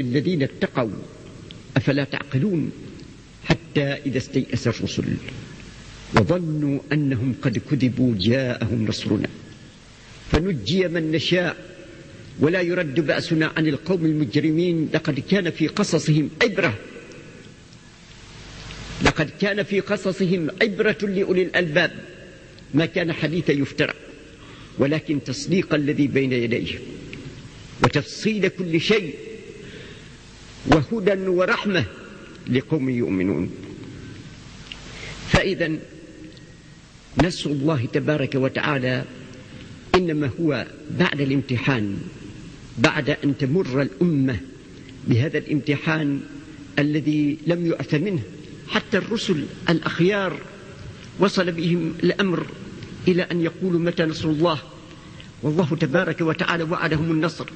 الذين اتقوا أفلا تعقلون حتى إذا استيأس الرسل وظنوا أنهم قد كذبوا جاءهم نصرنا فنجي من نشاء ولا يرد بأسنا عن القوم المجرمين. لقد كان في قصصهم عبرة لأولي الألباب ما كان حديثا يفترى ولكن تصديق الذي بين يديه وتفصيل كل شيء وهدى ورحمة لقوم يؤمنون. فإذا نصر الله تبارك وتعالى إنما هو بعد الامتحان، بعد أن تمر الأمة بهذا الامتحان الذي لم يؤث منه. حتى الرسل الأخيار وصل بهم الأمر إلى أن يقولوا متى نصر الله، والله تبارك وتعالى وعدهم النصر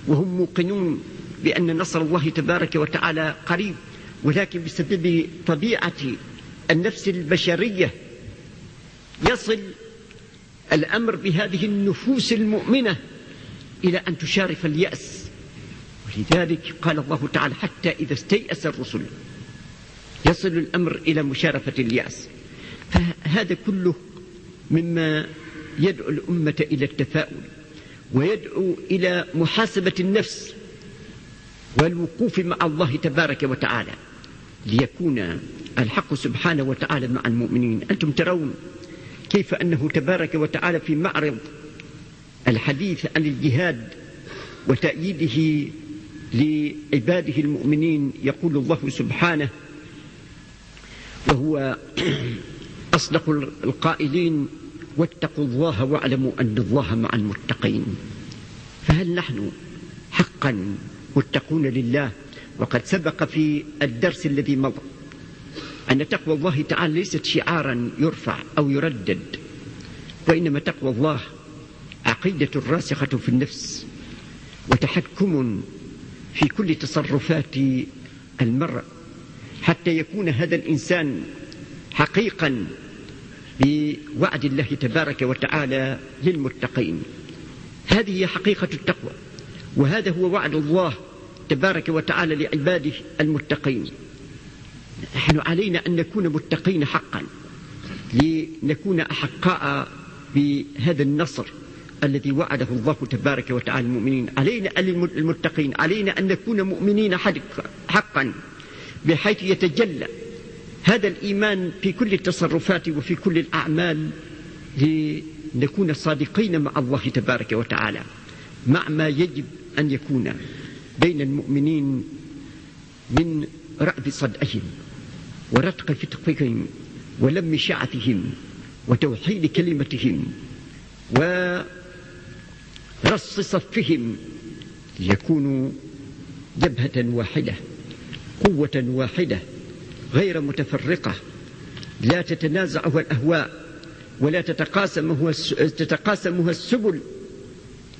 وهم موقنون بأن نصر الله تبارك وتعالى قريب، ولكن بسبب طبيعة النفس البشرية يصل الأمر بهذه النفوس المؤمنة إلى أن تشارف اليأس. ولذلك قال الله تعالى حتى إذا استيأس الرسل، يصل الأمر إلى مشارفة اليأس. فهذا كله مما يدعو الأمة إلى التفاؤل ويدعو إلى محاسبة النفس والوقوف مع الله تبارك وتعالى ليكون الحق سبحانه وتعالى مع المؤمنين. أنتم ترون كيف أنه تبارك وتعالى في معرض الحديث عن الجهاد وتأييده لعباده المؤمنين يقول الله سبحانه وهو أصدق القائلين واتقوا الله واعلموا أن الله مع المتقين. فهل نحن حقا متقون لله؟ وقد سبق في الدرس الذي مضى أن تقوى الله تعالى ليست شعارا يرفع أو يردد، وإنما تقوى الله عقيدة راسخة في النفس وتحكم في كل تصرفات المرء حتى يكون هذا الإنسان حقيقا بوعد الله تبارك وتعالى للمتقين. هذه هي حقيقة التقوى، وهذا هو وعد الله تبارك وتعالى لعباده المتقين. نحن علينا أن نكون متقين حقا لنكون أحقاء بهذا النصر الذي وعده الله تبارك وتعالى المؤمنين. علينا المتقين علينا أن نكون مؤمنين حقا بحيث يتجلى هذا الإيمان في كل التصرفات وفي كل الأعمال لنكون صادقين مع الله تبارك وتعالى مع ما يجب أن يكون بين المؤمنين من رأب صدئهم ورتق فتقهم ولم شعثهم وتوحيد كلمتهم ورص صفهم ليكونوا جبهة واحدة قوة واحدة غير متفرقة لا تتنازعها الأهواء ولا تتقاسمها السبل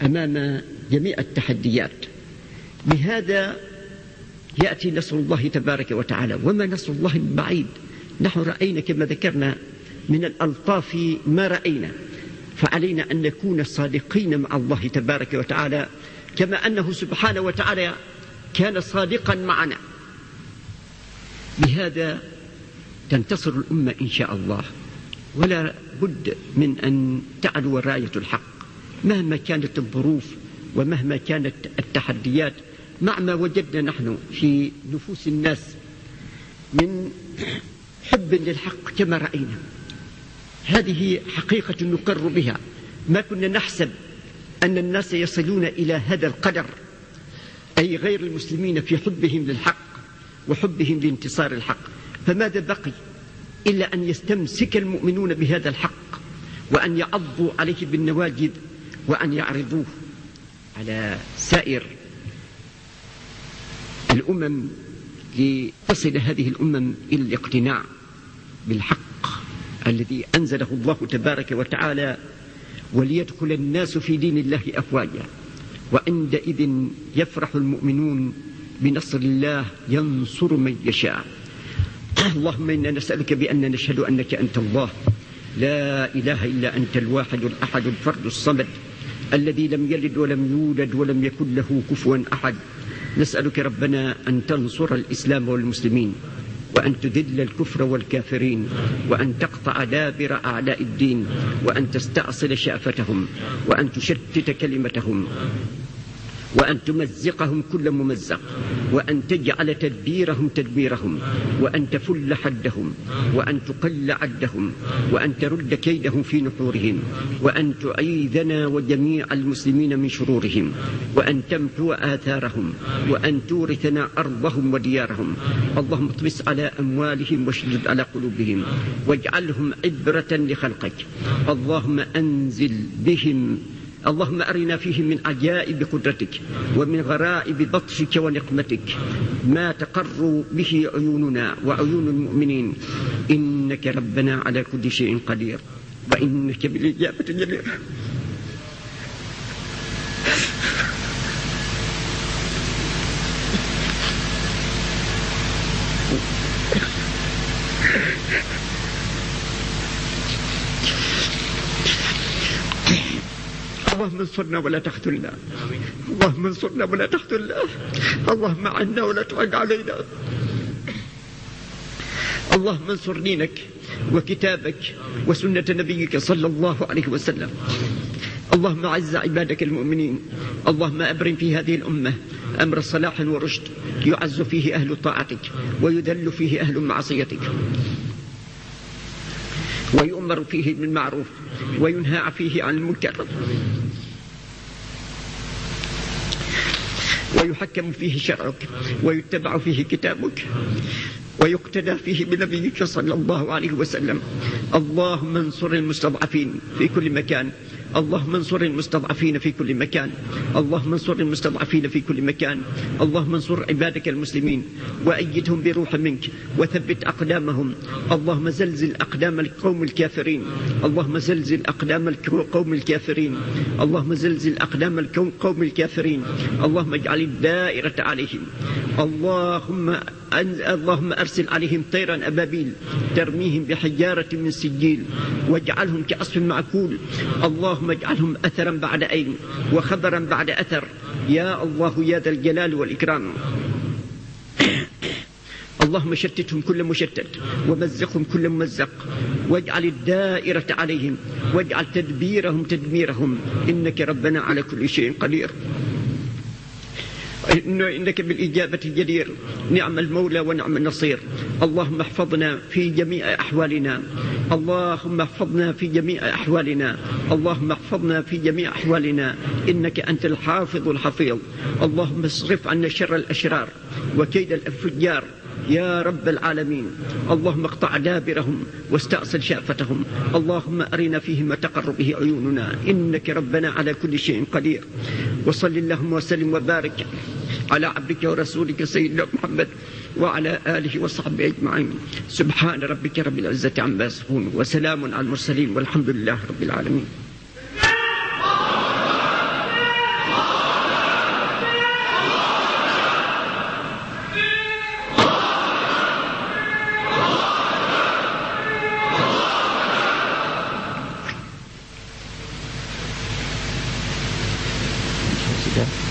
أمام جميع التحديات. بهذا يأتي نصر الله تبارك وتعالى، وما نصر الله من بعيد. نحن رأينا كما ذكرنا من الألطاف ما رأينا، فعلينا أن نكون صادقين مع الله تبارك وتعالى كما أنه سبحانه وتعالى كان صادقا معنا. بهذا تنتصر الأمة إن شاء الله، ولا بد من أن تعلو راية الحق مهما كانت الظروف ومهما كانت التحديات، مع ما وجدنا نحن في نفوس الناس من حب للحق كما رأينا. هذه حقيقة نقر بها. ما كنا نحسب أن الناس يصلون إلى هذا القدر، أي غير المسلمين في حبهم للحق وحبهم لانتصار الحق. فماذا بقي إلا أن يستمسك المؤمنون بهذا الحق وأن يعضوا عليه بالنواجذ وأن يعرضوه على سائر الأمم لتصل هذه الأمم إلى الاقتناع بالحق الذي أنزله الله تبارك وتعالى، وليدخل الناس في دين الله أفواجا. وعندئذ يفرح المؤمنون بنصر الله ينصر من يشاء. اللهم إنا نسألك بأن نشهد أنك أنت الله لا إله إلا أنت الواحد الأحد الفرد الصمد الذي لم يلد ولم يولد ولم يكن له كفوا أحد. نسألك ربنا أن تنصر الإسلام والمسلمين، وأن تذل الكفر والكافرين، وأن تقطع دابر أعداء الدين، وأن تستأصل شأفتهم، وأن تشتت كلمتهم، وأن تمزقهم كل ممزق، وأن تجعل تدبيرهم تدبيرهم، وأن تفل حدهم، وأن تقل عدهم، وأن ترد كيدهم في نحورهم، وأن تعيذنا وجميع المسلمين من شرورهم، وأن تمحو آثارهم، وأن تورثنا أرضهم وديارهم. اللهم اطمس على أموالهم واشدد على قلوبهم واجعلهم عبرة لخلقك. اللهم أرنا فيهم من عجائب قدرتك ومن غرائب بطشك ونقمتك ما تقر به عيوننا وعيون المؤمنين، إنك ربنا على كل شيء قدير، وإنك بالإجابة جدير. اللهم انصرنا ولا تخذلنا، اللهم انصرنا ولا تخذلنا، اللهم عنا ولا تعد علينا. اللهم انصر دينك وكتابك وسنة نبيك صلى الله عليه وسلم. اللهم أعز عبادك المؤمنين. اللهم أبرم في هذه الأمة أمر صلاح ورشد، يعز فيه أهل طاعتك ويذل فيه أهل معصيتك، ويؤمر فيه بالمعروف وينهى فيه عن المنكر، ويحكم فيه شرعك ويتبع فيه كتابك ويقتدى فيه بنبيك صلى الله عليه وسلم. اللهم انصر المستضعفين في كل مكان، اللهم انصر المستضعفين في كل مكان، اللهم انصر المستضعفين في كل مكان. اللهم انصر عبادك المسلمين وأيدهم بروح منك وثبت أقدامهم. اللهم زلزل أقدام القوم الكافرين، اللهم زلزل أقدام القوم الكافرين، اللهم زلزل أقدام القوم الكافرين. اللهم اجعل الدائرة عليهم. اللهم أرسل عليهم طيرا أبابيل ترميهم بحجارة من سجيل واجعلهم كعصف معكول. اللهم اجعلهم أثرا بعد أين وخبرا بعد أثر، يا الله يا ذا الجلال والإكرام. اللهم شتتهم كل مشتت ومزقهم كل ممزق، واجعل الدائرة عليهم واجعل تدبيرهم تدميرهم، إنك ربنا على كل شيء قدير، إنك بالإجابة جدير. نعم المولى ونعم النصير. اللهم احفظنا في جميع أحوالنا، اللهم احفظنا في جميع أحوالنا، اللهم احفظنا في جميع أحوالنا، إنك أنت الحافظ الحفيظ. اللهم اصرف عنا شر الأشرار وكيد الفجار يا رب العالمين. اللهم اقطع دابرهم واستأصل شأفتهم. اللهم أرنا فيهم ما تقر به عيوننا، إنك ربنا على كل شيء قدير. وصل اللهم وسلم وبارك على عبدك ورسولك سيدنا محمد وعلى آله وصحبه أجمعين. سبحان ربك رب العزة عما يصفون، وسلام على المرسلين، والحمد لله رب العالمين.